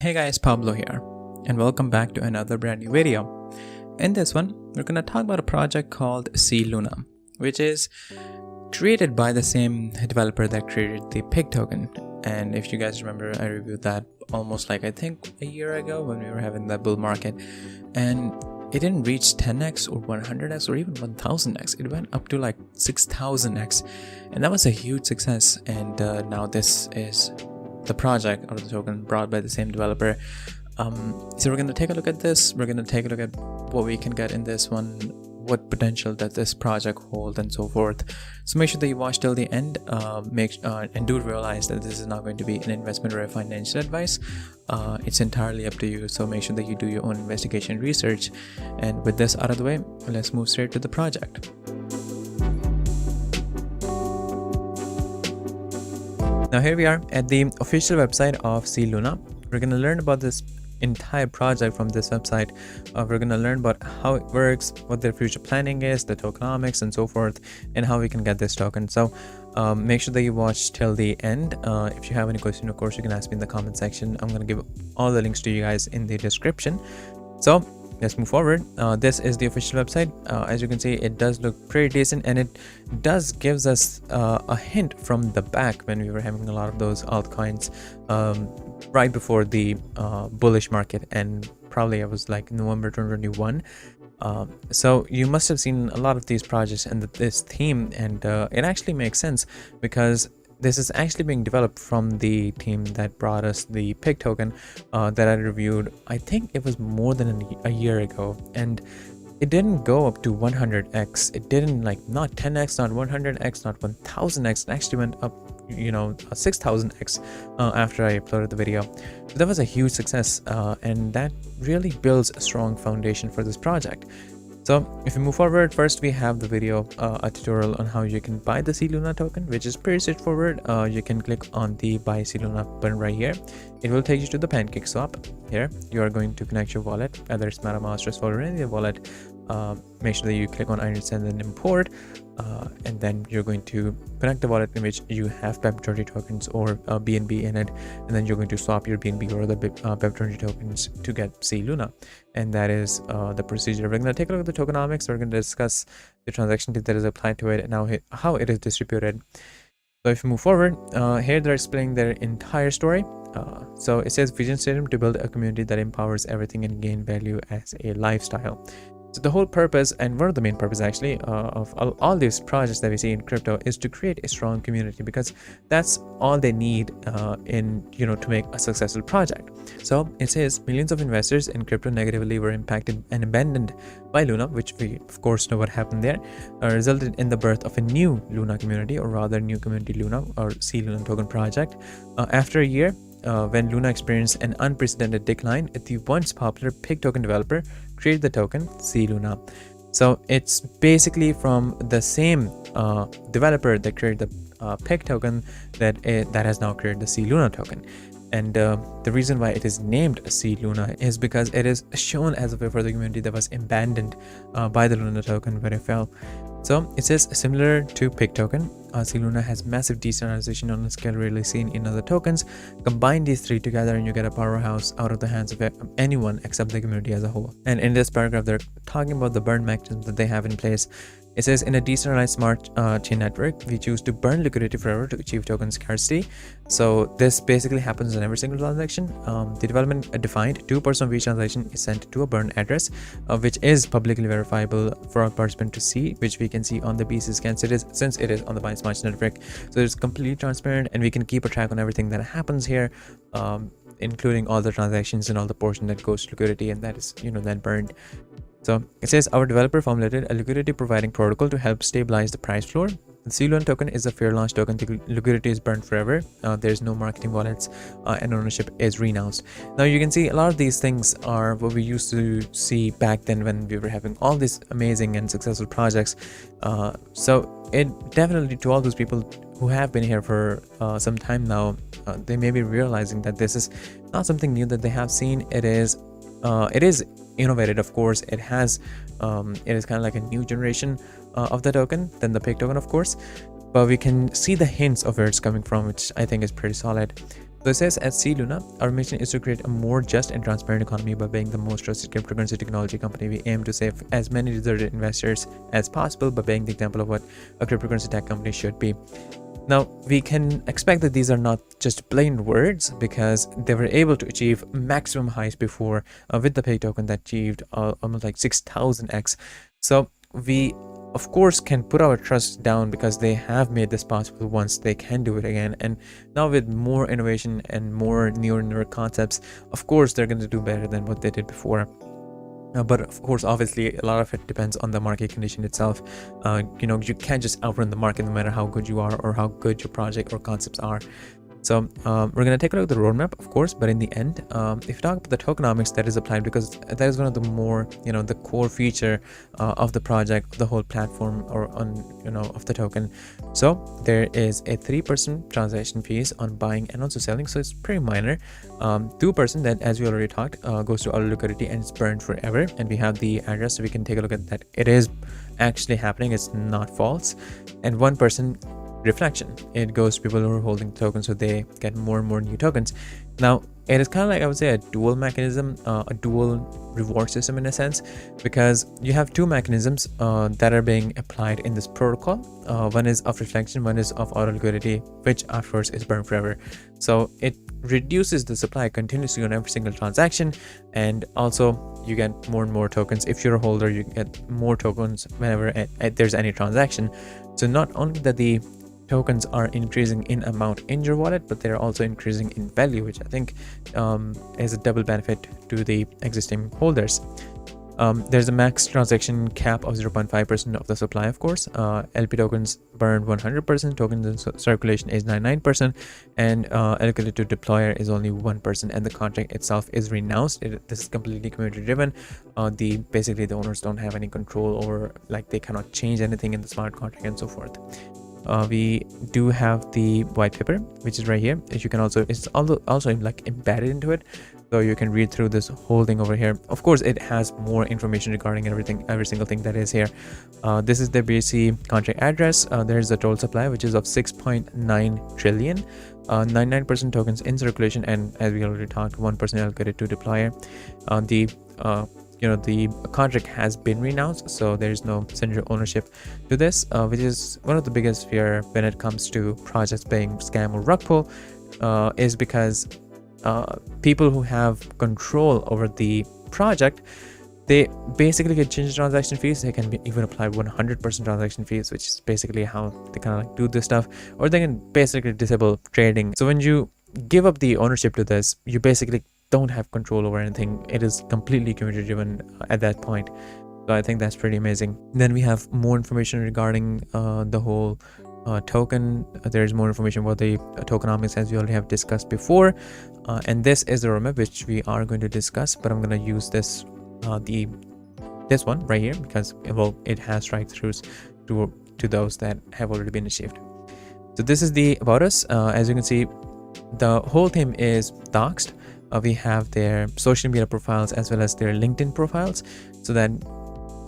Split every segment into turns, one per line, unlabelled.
Hey guys, Pablo here, and welcome back to another brand new video. In this one, we're going to talk about a project called cLuna, which is created by the same developer that created the pig token. And if you guys remember, I reviewed that almost I think a year ago when we were having that bull market, and it didn't reach 10x or 100x or even 1000x. It went up to 6000x, and that was a huge success. And now this is the project or the token brought by the same developer. So we're going to take a look at this. We're going to take a look at what we can get in this one, what potential that this project holds, and so forth. So make sure that you watch till the end. And do realize that this is not going to be an investment or a financial advice. It's entirely up to you. So make sure that you do your own investigation research. And with this out of the way, let's move straight to the project. Now here we are at the official website of cLuna. We're going to learn about this entire project from this website. We're going to learn about how it works, what their future planning is, the tokenomics, and so forth, and how we can get this token. So make sure that you watch till the end. If you have any question, of course, you can ask me in the comment section. I'm going to give all the links to you guys in the description. So let's move forward. This is the official website. As you can see, it does look pretty decent, and it does gives us a hint from the back when we were having a lot of those altcoins right before the bullish market, and probably it was November 2021. So you must have seen a lot of these projects and this theme, and it actually makes sense because this is actually being developed from the team that brought us the pig token that I reviewed. I think it was more than a year ago, and it didn't go up to 100x. It didn't not 10x, not 100x, not 1000x. It actually went up 6000x after I uploaded the video. So that was a huge success, and that really builds a strong foundation for this project. So if we move forward, first we have the video, a tutorial on how you can buy the cLuna token, which is pretty straightforward. You can click on the buy cLuna button right here. It will take you to the pancake swap. Here you are going to connect your wallet, whether it's MetaMask, Trust Wallet, or any wallet. Make sure that you click on understand and import, and then you're going to connect the wallet in which you have Pep20 tokens or BNB in it, and then you're going to swap your BNB or the Pep20 tokens to get cLuna. And that is the procedure. We're going to take a look at the tokenomics. We're going to discuss the transaction fee that is applied to it and now how it is distributed. So if you move forward, here they're explaining their entire story. So it says vision statement to build a community that empowers everything and gain value as a lifestyle. So the whole purpose, and one of the main purpose actually, of all these projects that we see in crypto is to create a strong community, because that's all they need to make a successful project. So it says millions of investors in crypto negatively were impacted and abandoned by Luna, which we of course know what happened there, resulted in the birth of a new Luna community, or rather new community Luna or cLuna token project. After a year, when Luna experienced an unprecedented decline, the once popular pig token developer created the token cLuna. So it's basically from the same developer that created the pig token that has now created the cLuna token. And the reason why it is named cLuna is because it is shown as a way for the community that was abandoned by the Luna token when it fell. So it says similar to pig token, cLuna has massive decentralization on a scale rarely seen in other tokens. Combine these three together and you get a powerhouse out of the hands of anyone except the community as a whole. And in this paragraph, they're talking about the burn mechanism that they have in place. It says, in a decentralized smart chain network, we choose to burn liquidity forever to achieve token scarcity. So this basically happens in every single transaction. The development defined 2% of each transaction is sent to a burn address, which is publicly verifiable for our participant to see, which we can see on the BC scan since it is on the Binance Smart Chain network. So it's completely transparent, and we can keep a track on everything that happens here, including all the transactions and all the portion that goes to liquidity, and that is then burned. So it says our developer formulated a liquidity providing protocol to help stabilize the price floor. The cLuna token is a fair launch token. The liquidity is burned forever. There's no marketing wallets, and ownership is renounced. Now you can see a lot of these things are what we used to see back then when we were having all these amazing and successful projects. So it definitely, to all those people who have been here for some time now, they may be realizing that this is not something new that they have seen. It is innovated, of course. It is kind of like a new generation of the token than the pig token, of course, but we can see the hints of where it's coming from, which I think is pretty solid. So it says at cLuna, our mission is to create a more just and transparent economy by being the most trusted cryptocurrency technology company. We aim to save as many deserted investors as possible by being the example of what a cryptocurrency tech company should be. Now, we can expect that these are not just plain words, because they were able to achieve maximum highs before with the pay token that achieved almost like 6,000x. So we of course can put our trust down because they have made this possible once. They can do it again, and now with more innovation and more newer concepts, of course they're going to do better than what they did before. But of course, obviously, a lot of it depends on the market condition itself. You can't just outrun the market no matter how good you are or how good your project or concepts are. So we're going to take a look at the roadmap, of course, but in the end, if you talk about the tokenomics that is applied, because that is one of the more, the core feature of the project, the whole platform, or of the token. So there is a 3% transaction fees on buying and also selling, so it's pretty minor. 2% that, as we already talked, goes to our liquidity and it's burned forever. And we have the address, so we can take a look at that. It is actually happening, it's not false. And 1% reflection, it goes to people who are holding tokens, so they get more and more new tokens. Now it is kind of like, I would say, a dual mechanism, a dual reward system in a sense, because you have two mechanisms that are being applied in this protocol. One is of reflection, one is of auto liquidity, which afterwards is burned forever. So it reduces the supply continuously on every single transaction, and also you get more and more tokens. If you're a holder, you get more tokens whenever there's any transaction. So not only that the tokens are increasing in amount in your wallet, but they're also increasing in value, which I think is a double benefit to the existing holders. There's a max transaction cap of 0.5% of the supply, of course. LP tokens burned 100%, tokens in circulation is 99%, and allocated to deployer is only 1%, and the contract itself is renounced. This is completely community driven. Basically the owners don't have any control over, like, they cannot change anything in the smart contract and so forth. We do have the white paper, which is right here. As you can it's also like embedded into it, so you can read through this whole thing over here. Of course, it has more information regarding every single thing that is here. This is the BSC contract address. There's the total supply, which is of 6.9 trillion, 99% tokens in circulation, and as we already talked, 1% allocated to deployer. The contract has been renounced, so there is no central ownership to this, which is one of the biggest fear when it comes to projects being scam or rug pull, is because people who have control over the project, they basically get change transaction fees. They can even apply 100% transaction fees, which is basically how they kind of like do this stuff, or they can basically disable trading. So when you give up the ownership to this, you basically don't have control over anything. It is completely community driven at that point. So I think that's pretty amazing. Then we have more information regarding the whole token. There's more information about the tokenomics, as we already have discussed before, and this is the roadmap which we are going to discuss, but I'm going to use this one right here because it has strike-throughs to those that have already been achieved. So this is the about us. As you can see, the whole team is doxed. We have their social media profiles as well as their LinkedIn profiles, so that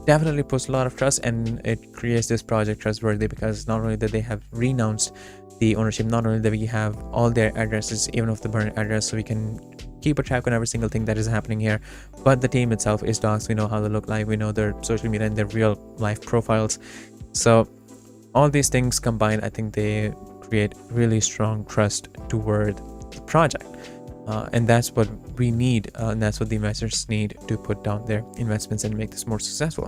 definitely puts a lot of trust, and it creates this project trustworthy, because not only that they have renounced the ownership, not only that we have all their addresses, even of the burn address, so we can keep a track on every single thing that is happening here, but the team itself is doxed. We know how they look like, we know their social media and their real life profiles. So all these things combined, I think they create really strong trust toward the project. And that's what we need, and that's what the investors need to put down their investments and make this more successful.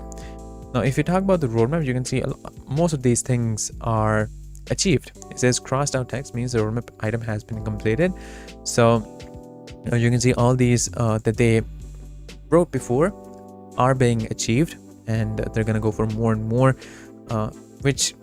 Now, if you talk about the roadmap, you can see most of these things are achieved. It says crossed out text means the roadmap item has been completed. So you can see all these that they wrote before are being achieved, and they're going to go for more and more, which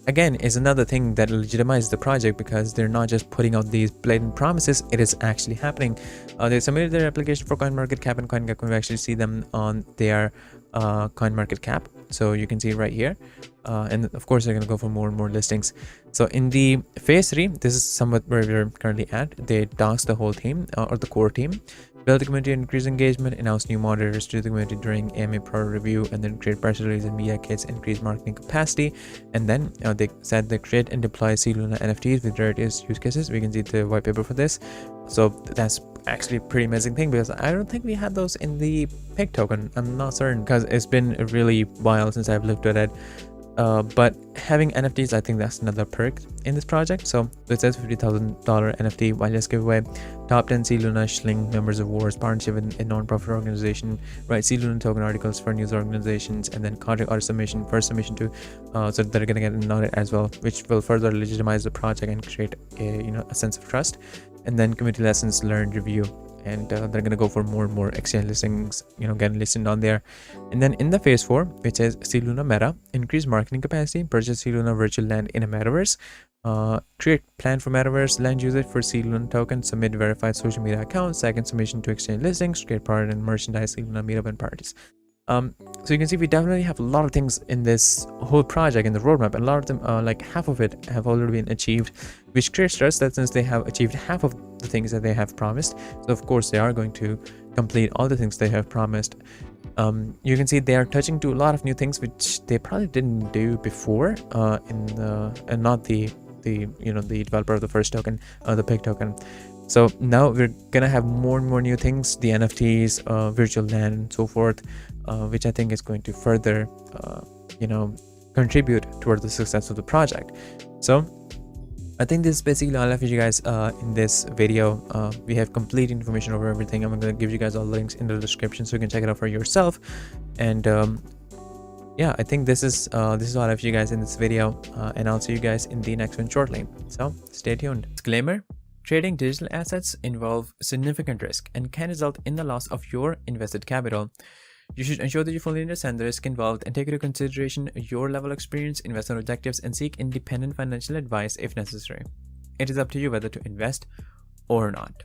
again is another thing that legitimizes the project, because they're not just putting out these blatant promises, it is actually happening. They submitted their application for CoinMarketCap and CoinGecko. We actually see them on their CoinMarketCap, so you can see right here, and of course they're going to go for more and more listings. So in the phase 3, this is somewhat where we're currently at. They doxed the whole team, or the core team, build the community, increase engagement, announce new moderators to the community during AMA Pro review, and then create press releases and media kits, increase marketing capacity. And then they said they create and deploy cLuna NFTs with various use cases. We can see the white paper for this. So that's actually a pretty amazing thing, because I don't think we had those in the pig token. I'm not certain, because it's been a really while since I've looked at it. But having NFTs, I think that's another perk in this project. So it says $50,000 NFT wireless giveaway, top 10 cLuna Schling members of Wars, partnership with a non-profit organization, write cLuna token articles for news organizations, and then contract auto submission, first submission to, so they're gonna get an audit as well, which will further legitimize the project and create a sense of trust. And then community lessons learned review, and they're gonna go for more and more exchange listings, getting listed on there. And then in the phase 4, which is cLuna Meta, increase marketing capacity, purchase cLuna virtual land in a metaverse, create plan for metaverse land usage for cLuna token, submit verified social media accounts, second submission to exchange listings, create product and merchandise cLuna meetup and parties. So you can see we definitely have a lot of things in this whole project in the roadmap, and a lot of them, like half of it, have already been achieved, which creates trust that since they have achieved half of the things that they have promised, so of course they are going to complete all the things they have promised. You can see they are touching to a lot of new things which they probably didn't do before, and not the developer of the first token, the pig token. So now we're gonna have more and more new things, the NFTs, virtual land, and so forth, which I think is going to further contribute towards the success of the project. So I think this is basically all of you guys in this video. We have complete information over everything. I'm going to give you guys all the links in the description so you can check it out for yourself. And yeah, I think this is all of you guys in this video, and I'll see you guys in the next one shortly. So stay tuned. Disclaimer: trading digital assets involve significant risk and can result in the loss of your invested capital. You should ensure that you fully understand the risk involved and take into consideration your level of experience, investment objectives, and seek independent financial advice if necessary. It is up to you whether to invest or not.